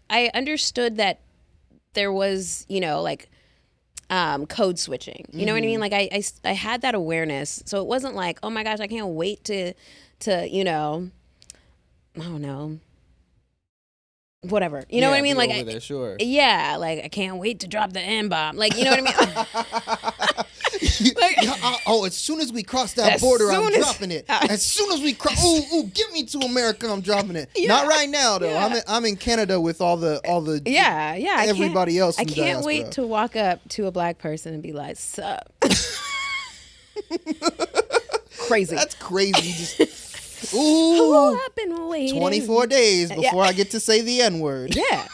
I understood that there was, like code switching. You know what I mean? Like I had that awareness. So it wasn't like, oh my gosh, I can't wait to I don't know. Whatever. You know what I mean? Like there, sure. Yeah, like I can't wait to drop the N-bomb. Like, you know what I mean? As soon as we cross that border, I'm dropping it. As soon as we cross, get me to America, I'm dropping it. Yeah. Not right now though. Yeah. I'm in Canada with all the everybody else. I can't wait to walk up to a black person and be like, "Sup." Crazy. That's crazy. Ooh, I've been waiting 24 days before I get to say the N-word. Yeah.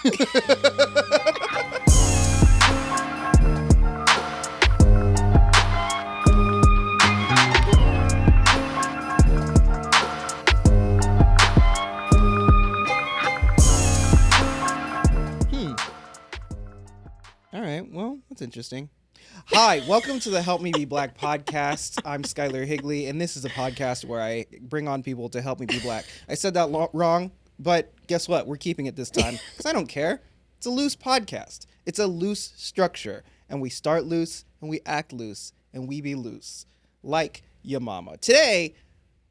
All right. Well, that's interesting. Hi, welcome to the Help Me Be Black podcast. I'm Skyler Higley, and this is a podcast where I bring on people to help me be black. I said that wrong, but guess what? We're keeping it this time because I don't care. It's a loose podcast. It's a loose structure, and we start loose, and we act loose, and we be loose, like your mama. Today,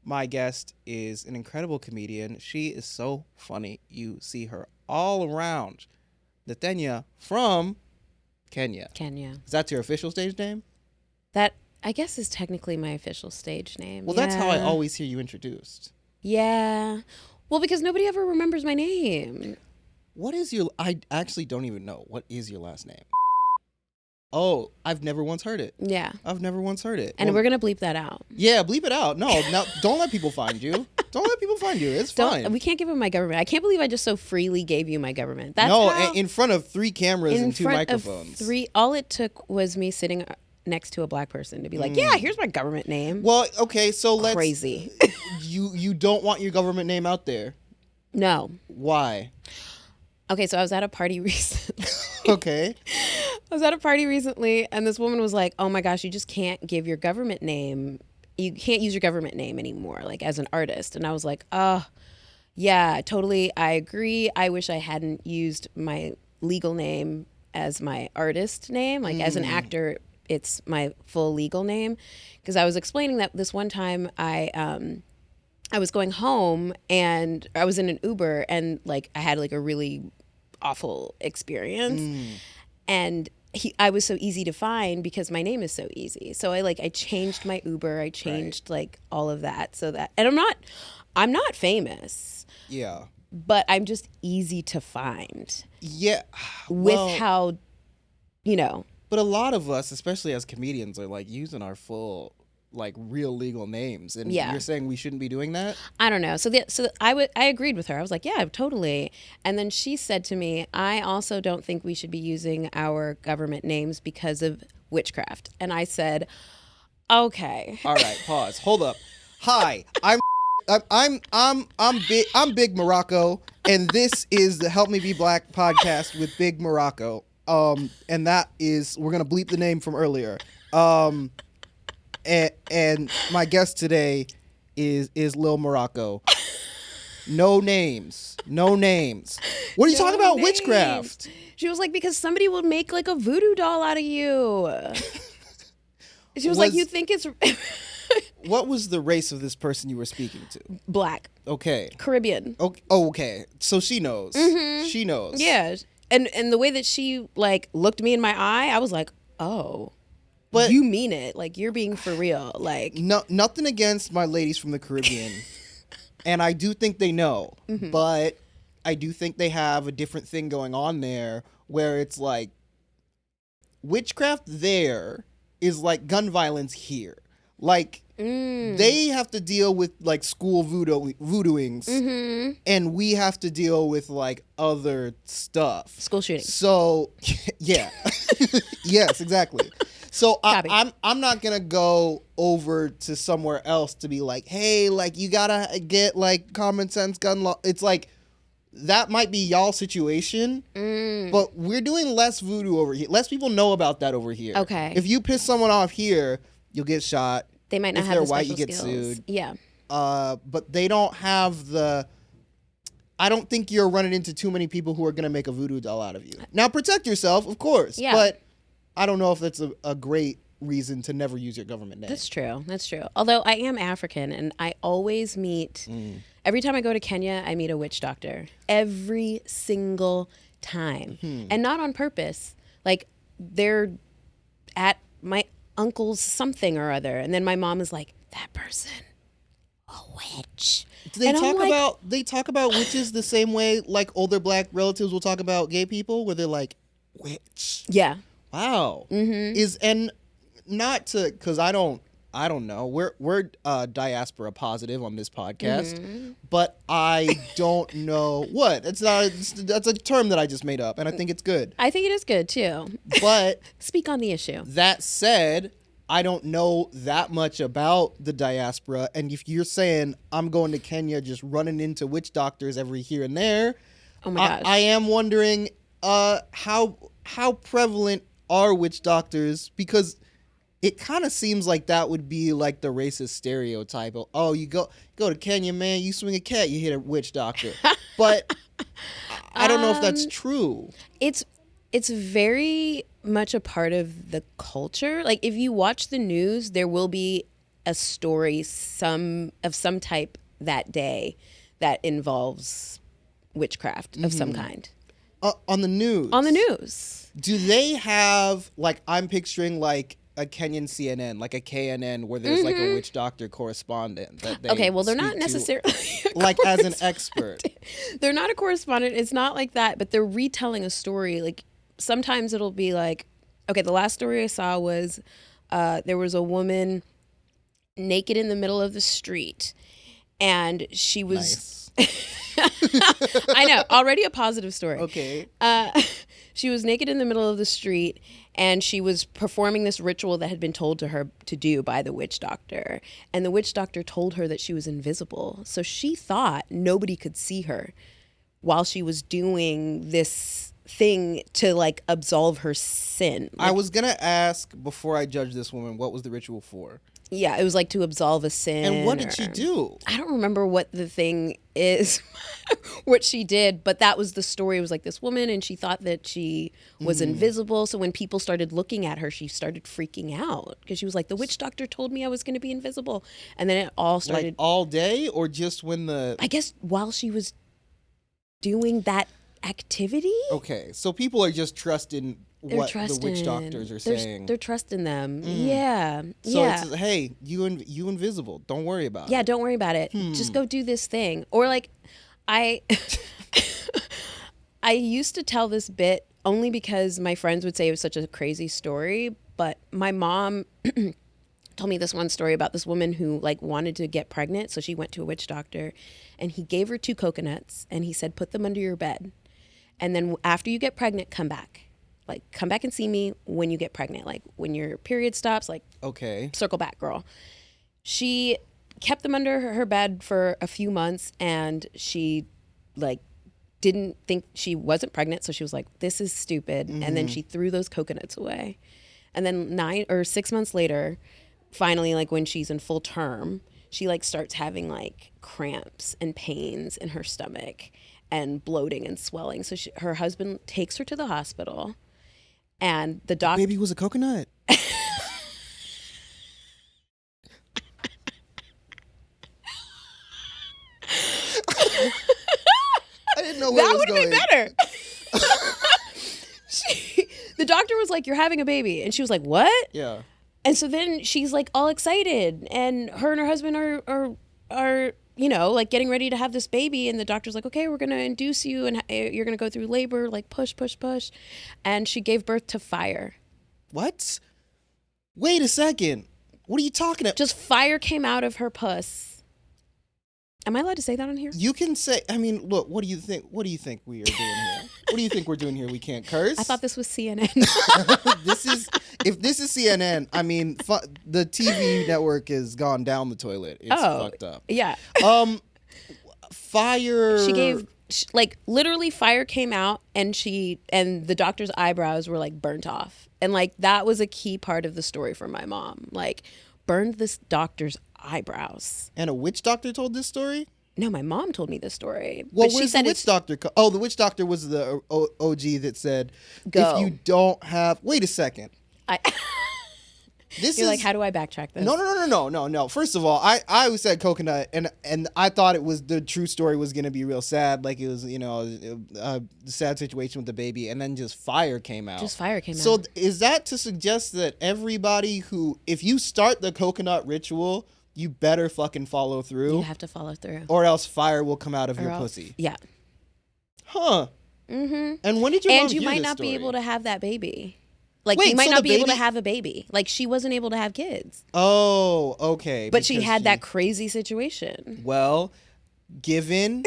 my guest is an incredible comedian. She is so funny. You see her all around. Nthenya from Kenya. Is that your official stage name? That, I guess, is technically my official stage name. Well, that's how I always hear you introduced. Yeah. Well, because nobody ever remembers my name. What is your... I actually don't even know. What is your last name? Oh, I've never once heard it. Yeah. I've never once heard it. And we're going to bleep that out. Yeah, bleep it out. No, don't let people find you. Don't let people find you. It's fine. We can't give them my government. I can't believe I just so freely gave you my government. That's in front of 3 cameras and 2 microphones. All it took was me sitting next to a black person to be like, yeah, here's my government name. Well, okay, so let's... Crazy. You don't want your government name out there? No. Why? Okay, so I was at a party recently. Okay. I was at a party recently, and this woman was like, oh my gosh, you just can't give your government name. You can't use your government name anymore, like as an artist. And I was like, oh, yeah, totally. I agree. I wish I hadn't used my legal name as my artist name. Like as an actor, it's my full legal name. Because I was explaining that this one time I was going home and I was in an Uber and like I had like a really awful experience. And I was so easy to find because my name is so easy. So I changed my Uber. I changed like all of that so that, and I'm not famous. Yeah. But I'm just easy to find. Yeah. With how, But a lot of us, especially as comedians, are like using our full like real legal names, and you're saying we shouldn't be doing that? I don't know. So I agreed with her. I was like, yeah, totally. And then she said to me, I also don't think we should be using our government names because of witchcraft. And I said, okay. All right, pause. Hold up. Hi, I'm Big Morocco, and this is the Help Me Be Black podcast with Big Morocco. And that is, we're gonna bleep the name from earlier. And my guest today is Lil Morocco. No names. What are you talking about? Witchcraft. She was like, because somebody will make like a voodoo doll out of you. She was like, you think it's... What was the race of this person you were speaking to? Black. Okay. Caribbean. Okay. So she knows. Mm-hmm. She knows. Yeah. And the way that she like looked me in my eye, I was like, oh... But you mean it. Like, you're being for real. Like, no, nothing against my ladies from the Caribbean. And I do think they know. Mm-hmm. But I do think they have a different thing going on there where it's like witchcraft there is like gun violence here. Like, they have to deal with like school voodooings, and we have to deal with like other stuff. School shooting. So, yeah. Yes, exactly. So I'm not gonna go over to somewhere else to be like, hey, like you gotta get like common sense gun law. It's like that might be y'all situation, but we're doing less voodoo over here. Less people know about that over here. Okay. If you piss someone off here, you'll get shot. They might not if have they're the white, special you get skills. sued. Yeah. But they don't have the. I don't think you're running into too many people who are going to make a voodoo doll out of you. Now, protect yourself, of course. Yeah. But I don't know if that's a great reason to never use your government name. That's true. That's true. Although I am African, and I always meet, every time I go to Kenya, I meet a witch doctor. Every single time. And not on purpose. Like, they're at my uncle's something or other. And then my mom is like, that person, a witch. Do they talk about witches the same way like older black relatives will talk about gay people, where they're like, witch? Yeah. Wow. Because I don't know. We're diaspora positive on this podcast, but I don't know what. That's a term that I just made up, and I think it's good. I think it is good too. But speak on the issue. That said, I don't know that much about the diaspora, and if you're saying I'm going to Kenya just running into witch doctors every here and there, oh my gosh, I am wondering how prevalent are witch doctors, because it kind of seems like that would be like the racist stereotype of, oh, you go to Kenya, man, you swing a cat, you hit a witch doctor. But I don't know if that's true. It's very much a part of the culture. Like, if you watch the news, there will be a story of some type that day that involves witchcraft of some kind. On the news? On the news. Do they have, like, I'm picturing like a Kenyan CNN, like a KNN, where there's like a witch doctor correspondent that they okay, well, they're not necessarily like as an expert. They're not a correspondent. It's not like that, but they're retelling a story. Like, sometimes it'll be like, okay, the last story I saw was there was a woman naked in the middle of the street, and she was I know, already a positive story. Okay. She was naked in the middle of the street, and she was performing this ritual that had been told to her to do by the witch doctor. And the witch doctor told her that she was invisible. So she thought nobody could see her while she was doing this thing to, like, absolve her sin. Like, I was going to ask, before I judge this woman, what was the ritual for? Yeah, it was like to absolve a sin. And what did she do? I don't remember what the thing is, what she did, but that was the story. It was like this woman, and she thought that she was invisible. So when people started looking at her, she started freaking out because she was like, the witch doctor told me I was going to be invisible. And then it all started. Like all day, or just when I guess while she was doing that activity. Okay, so people are just trusting what the witch doctors are saying. They're trusting them. Yeah. So it's, hey, you invisible. Don't worry about it. Yeah, don't worry about it. Just go do this thing. Or like, I used to tell this bit only because my friends would say it was such a crazy story, but my mom told me this one story about this woman who, like, wanted to get pregnant, so she went to a witch doctor, and he gave her 2 coconuts, and he said, put them under your bed, and then after you get pregnant, come back. Like, come back and see me when you get pregnant. Like, when your period stops, like, okay, circle back, girl. She kept them under her bed for a few months, and she, like, didn't think she wasn't pregnant, so she was like, this is stupid. And then she threw those coconuts away. And then 9 or 6 months later, finally, like, when she's in full term, she, like, starts having, like, cramps and pains in her stomach and bloating and swelling. So her husband takes her to the hospital, and the doctor... Baby was a coconut. I didn't know where that would have been better. The doctor was like, you're having a baby. And she was like, what? Yeah. And so then she's, like, all excited, and her husband are you know, like, getting ready to have this baby, and the doctor's like, okay, we're going to induce you, and you're going to go through labor, like, push. And she gave birth to fire. What? Wait a second. What are you talking about? Just fire came out of her puss. Am I allowed to say that on here? You can say, I mean, look, what do you think we are doing here? What do you think we're doing here? We can't curse? I thought this was CNN. If this is CNN, I mean, the TV network has gone down the toilet. It's fucked up. Yeah. Fire. She gave, like, literally fire came out, and the doctor's eyebrows were, like, burnt off. And, like, that was a key part of the story for my mom. Like, burned this doctor's eyebrows. And a witch doctor told this story? No, my mom told me this story. Well, but she where's said the witch doctor? The witch doctor was the OG that said, Go. if you don't have... Wait a second. You're like, how do I backtrack this? No. First of all, I always said coconut, and I thought it was the true story was going to be real sad. Like it was, a sad situation with the baby, and then just fire came out. So is that to suggest that everybody who... If you start the coconut ritual... You better fucking follow through. You have to follow through. Or else fire will come out of your pussy. Yeah. Huh. Mm-hmm. And when did your mom hear this story? And you might not be able to have that baby. Like, Wait, you might not be able to have a baby. Like, she wasn't able to have kids. Oh, okay. But she had that crazy situation. Well, given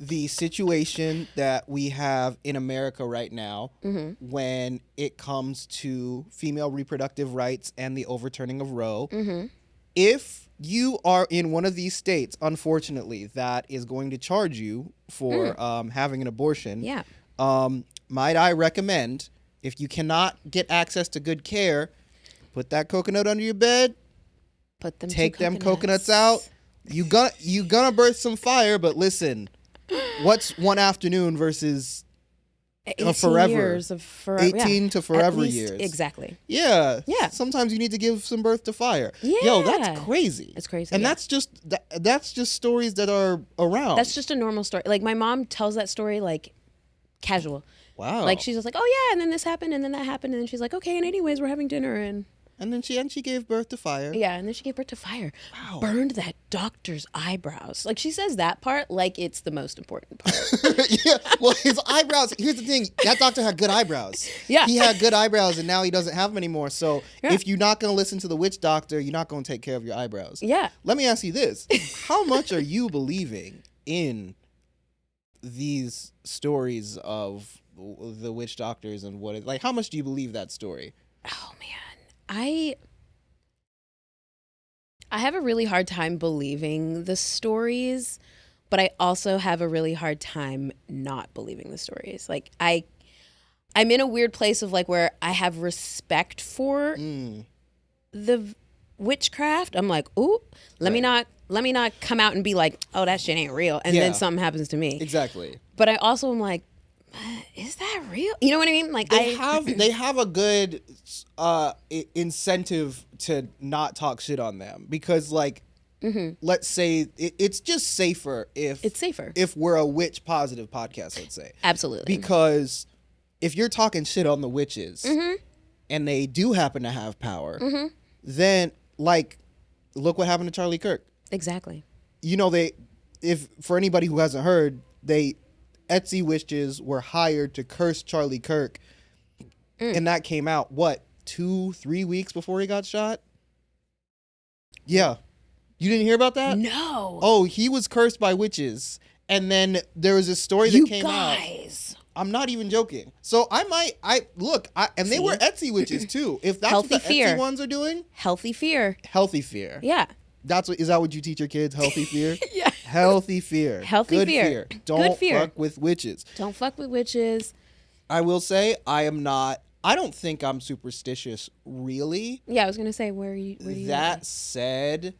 the situation that we have in America right now, when it comes to female reproductive rights and the overturning of Roe, if you are in one of these states, unfortunately, that is going to charge you for having an abortion, might I recommend, if you cannot get access to good care, put that coconut under your bed, take them coconuts out. You gonna birth some fire, but listen, what's one afternoon versus 18 forever? Years of forever. 18 to forever years. Exactly. Yeah. Sometimes you need to give some birth to fire. Yeah. Yo, that's crazy. It's crazy. And that's just stories that are around. That's just a normal story. Like, my mom tells that story like casual. Wow. Like, she's just like, oh yeah, and then this happened, and then that happened, and then she's like, okay, and anyways, we're having dinner, and then she gave birth to fire. Yeah, and then she gave birth to fire. Wow. Burned that doctor's eyebrows. Like, she says that part like it's the most important part. Yeah. Well, his eyebrows, here's the thing. That doctor had good eyebrows. Yeah. He had good eyebrows, and now he doesn't have them anymore. So if you're not going to listen to the witch doctor, you're not going to take care of your eyebrows. Yeah. Let me ask you this. How much are you believing in these stories of the witch doctors and how much do you believe that story? Oh, man. I have a really hard time believing the stories, but I also have a really hard time not believing the stories. Like, I'm in a weird place of like where I have respect for the witchcraft. I'm like, ooh, let me not come out and be like, oh, that shit ain't real, and then something happens to me. Exactly. But I also am like, is that real? You know what I mean? Like, they have a good incentive to not talk shit on them because, like, let's say it's just safer if we're a witch positive podcast. Let's say absolutely, because if you're talking shit on the witches and they do happen to have power, then like, look what happened to Charlie Kirk. Exactly. You know, if for anybody who hasn't heard, Etsy witches were hired to curse Charlie Kirk, and that came out 2-3 weeks before he got shot. Yeah, you didn't hear about that? No. Oh, he was cursed by witches, and then there was a story that came out. I'm not even joking. So they were Etsy witches too. If that's Healthy what the fear. Etsy ones are doing, healthy fear. Yeah. Is that what you teach your kids? Healthy fear? Yeah. Healthy fear. Good fear. Don't fuck with witches. Don't fuck with witches. I will say I don't think I'm superstitious, really. Yeah, I was going to say, where are you? That said,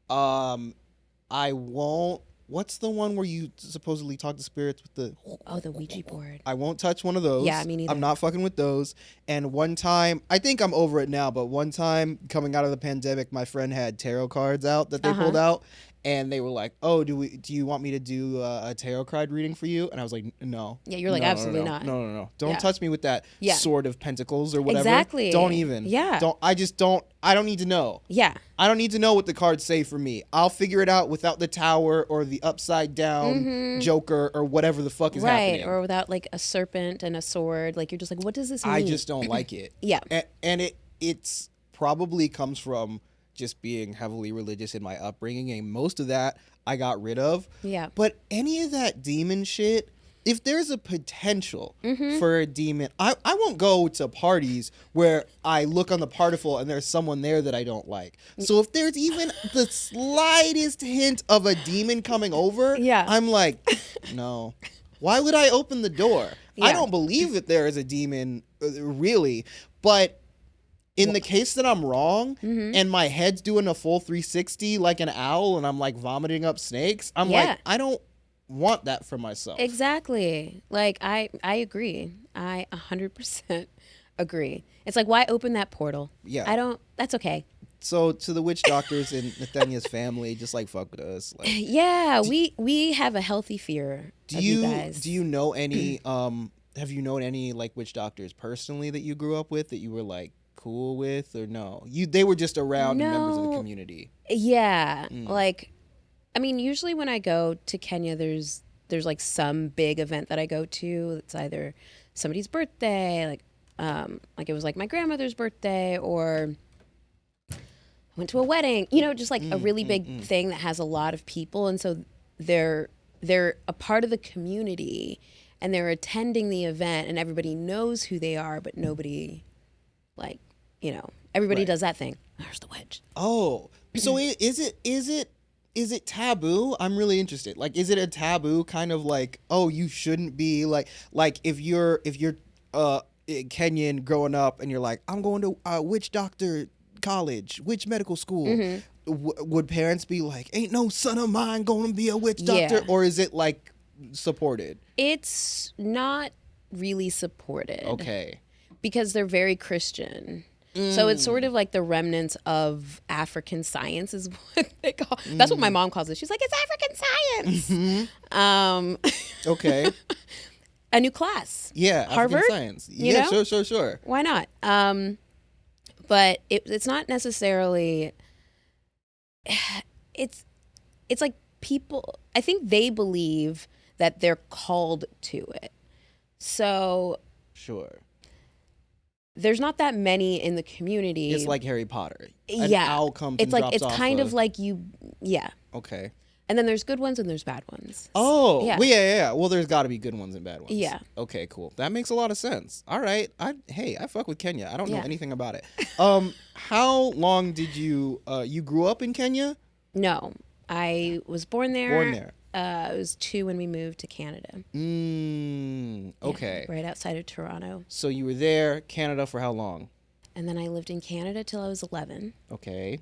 I won't. What's the one where you supposedly talk to spirits with the... Oh, the Ouija board. I won't touch one of those. Yeah, me neither. I'm not fucking with those. And one time, I think I'm over it now, but one time coming out of the pandemic, my friend had tarot cards out that they pulled out. And they were like, "Oh, do you want me to do a tarot card reading for you?" And I was like, "No." Yeah, you're like, absolutely not. No. Don't touch me with that sword of pentacles or whatever. Exactly. Don't even. Yeah. I don't need to know. Yeah. I don't need to know what the cards say for me. I'll figure it out without the tower or the upside down Joker or whatever the fuck is happening. Right, or without like a serpent and a sword. Like, you're just like, what does this mean? I just don't like it. Yeah. And it's probably comes from just being heavily religious in my upbringing, and most of that I got rid of. Yeah. But any of that demon shit, if there's a potential for a demon, I won't go to parties where I look on the particle and there's someone there that I don't like. So if there's even the slightest hint of a demon coming over, I'm like, no. Why would I open the door? Yeah. I don't believe that there is a demon, really, but in the case that I'm wrong Mm-hmm. and my head's doing a full 360 like an owl and I'm like vomiting up snakes, I'm Yeah. like, I don't want that for myself. Exactly. Like, I agree. I 100% agree. It's like, why open that portal? Yeah. That's okay. So to the witch doctors in Nthenya's family, just like fuck with us. Like, Yeah, we have a healthy fear of you guys. do you know any have you known any like witch doctors personally that you grew up with that you were like cool with, or no? They were just around and members of the No. community. Yeah. Like, I mean, usually when I go to Kenya, there's like some big event that I go to. It's either somebody's birthday, like it was like my grandmother's birthday, or I went to a wedding, just like a really big thing that has a lot of people. And so they're a part of the community and they're attending the event and everybody knows who they are, but nobody, like, everybody Right. does that thing. There's the witch. Oh, so is it taboo? I'm really interested. Like, is it a taboo kind of like, oh, you shouldn't be like if you're Kenyan growing up and you're like, I'm going to witch doctor college, witch medical school, would parents be like, ain't no son of mine going to be a witch doctor? Yeah. Or is it like supported? It's not really supported. Okay. Because they're very Christian. So it's sort of like the remnants of African science is what they call. That's what my mom calls it. She's like, it's African science. Okay. A new class. Yeah. Harvard? African science. Yeah, know? sure. Why not? But it's not necessarily. It's like people. I think they believe that they're called to it. So Sure. there's not that many in the community. It's like Harry Potter. An Yeah. owl comes It's and like drops it's off kind of like yeah. Okay. And then there's good ones and there's bad ones. Oh, Yeah. well, yeah. Well, there's got to be good ones and bad ones. Yeah. Okay, cool. That makes a lot of sense. All right. I fuck with Kenya. I don't know Yeah. anything about it. How long did you you grew up in Kenya? No, I was born there. Born there. I was 2 when we moved to Canada. Yeah, Okay. right outside of Toronto. So you were there, Canada, for how long? And then I lived in Canada till I was 11. Okay.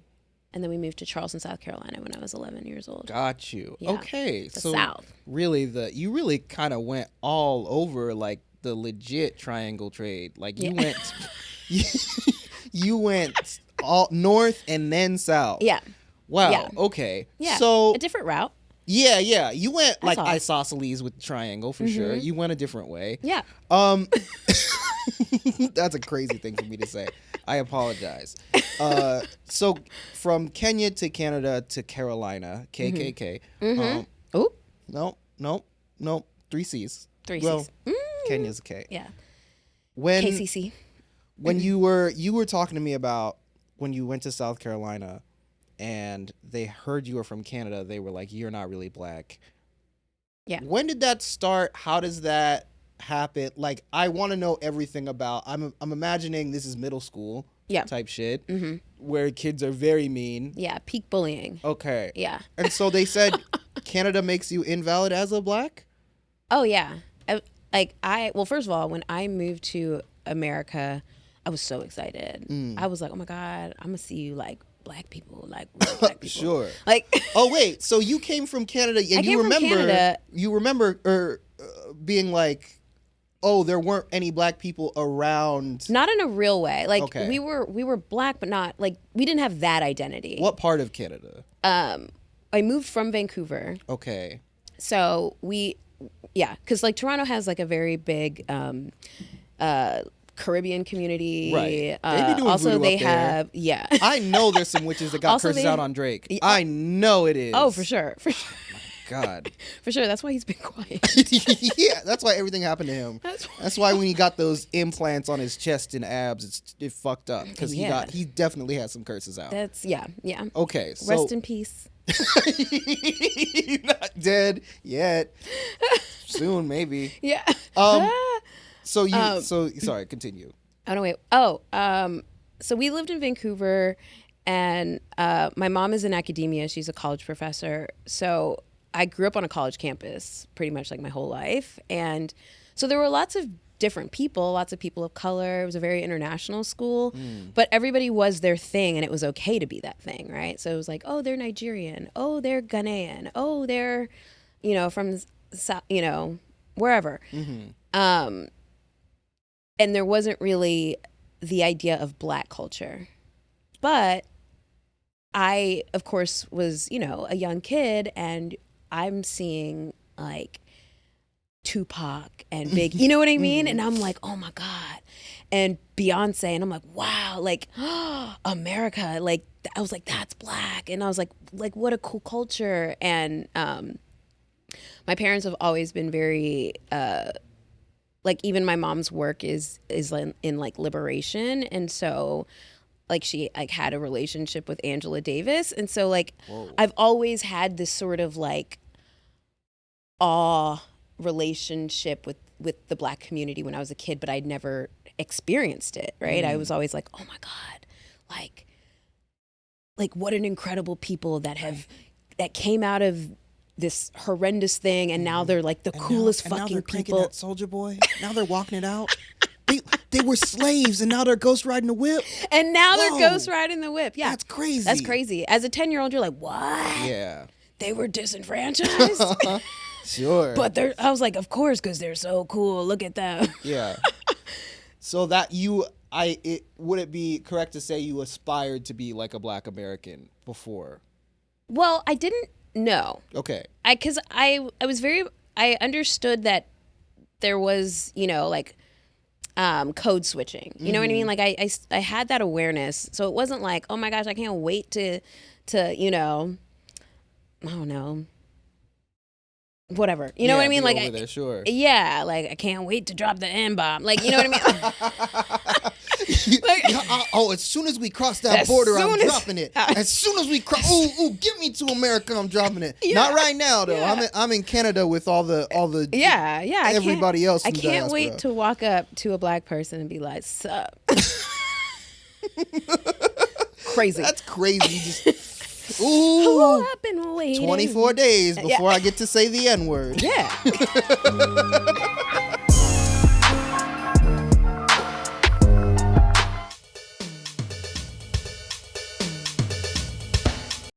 And then we moved to Charleston, South Carolina when I was 11 years old. Got you. Yeah. Okay. The So South. really you really kind of went all over like the legit triangle trade. Like you Yeah. went you went all north and then south. Yeah. Wow. Yeah. Okay. Yeah. So a different route. yeah. You went like all. isosceles with the triangle for sure. You went a different way. Yeah. That's a crazy thing for me to say. I apologize. So from Kenya to Canada to Carolina, KKK. Oh, No. 3 C's. 3 Well, C's. Kenya's a K. Yeah. When KCC. when you were talking to me about when you went to South Carolina and they heard you were from Canada, they were like, you're not really black. Yeah. When did that start? How does that happen? Like, I want to know everything about. I'm imagining this is middle school. Yeah. Type shit. Where kids are very mean. Yeah. Peak bullying. Okay. Yeah. And so they said Canada makes you invalid as a black? Oh, yeah. Well, first of all, when I moved to America, I was so excited. I was like, oh my God, I'm going to see you like black people, like real black people. Sure. Like, Oh wait, so you came from Canada and I came from Canada. you remember being like, oh, there weren't any black people around. not in a real way. Like, Okay. we were black, but not, like, we didn't have that identity. What part of Canada? I moved from Vancouver. Okay. So because like Toronto has like a very big Caribbean community. Right. They be doing also, voodoo they up there. have, yeah. I know there's some witches that got Also, curses they- out on Drake. I know it is. Oh, for sure. God. For sure. That's why he's been quiet. Yeah, that's why everything happened to him. That's That's why when he got those implants on his chest and abs, it fucked up because Yeah. he definitely had some curses out. That's, yeah. Okay, so Rest in peace. not dead yet. Soon, maybe. Yeah. So you. So sorry. Continue. Oh, no, wait. So we lived in Vancouver, and my mom is in academia. She's a college professor. So I grew up on a college campus pretty much like my whole life. And so there were lots of different people, lots of people of color. It was a very international school, but everybody was their thing, and it was okay to be that thing, right? So it was like, oh, they're Nigerian. Oh, they're Ghanaian. Oh, they're, from, wherever. And there wasn't really the idea of Black culture. But I, of course, was, a young kid, and I'm seeing like Tupac and Big, you know what I mean? And I'm like, oh my God. And Beyonce, and I'm like, wow, like America, like I was like, that's Black. And I was like what a cool culture. And my parents have always been very like, even my mom's work is in like liberation, and so like she like had a relationship with Angela Davis, and so like I've always had this sort of like awe relationship with the Black community when I was a kid, but I'd never experienced it, right? I was always like, oh my God, like what an incredible people that came out of this horrendous thing, and now they're like the coolest fucking now they're people. That Soulja Boy. Now they're walking it out. They were slaves, and now they're ghost riding the whip. And now they're ghost riding the whip. Yeah, that's crazy. That's crazy. As a 10-year-old, you're like, what? Yeah, they were disenfranchised. Sure. But I was like, of course, because they're so cool. Look at them. Yeah. So that would it be correct to say you aspired to be like a Black American before? Well, I didn't know. Okay. Because I understood that there was, like code switching. You know what I mean? Like I had that awareness. So it wasn't like, oh my gosh, I can't wait to I don't know. Whatever. You know what I mean? Like over there, sure. Yeah, like I can't wait to drop the N-bomb. Like, you know what I mean? As soon as we cross that border, I'm dropping it. As soon as we cross, get me to America, I'm dropping it. Yeah. Not right now though. Yeah. I'm in Canada with all the everybody else. I can't wait to walk up to a Black person and be like, "Sup." Crazy. That's crazy. Ooh, I've been waiting 24 days before I get to say the N-word. Yeah.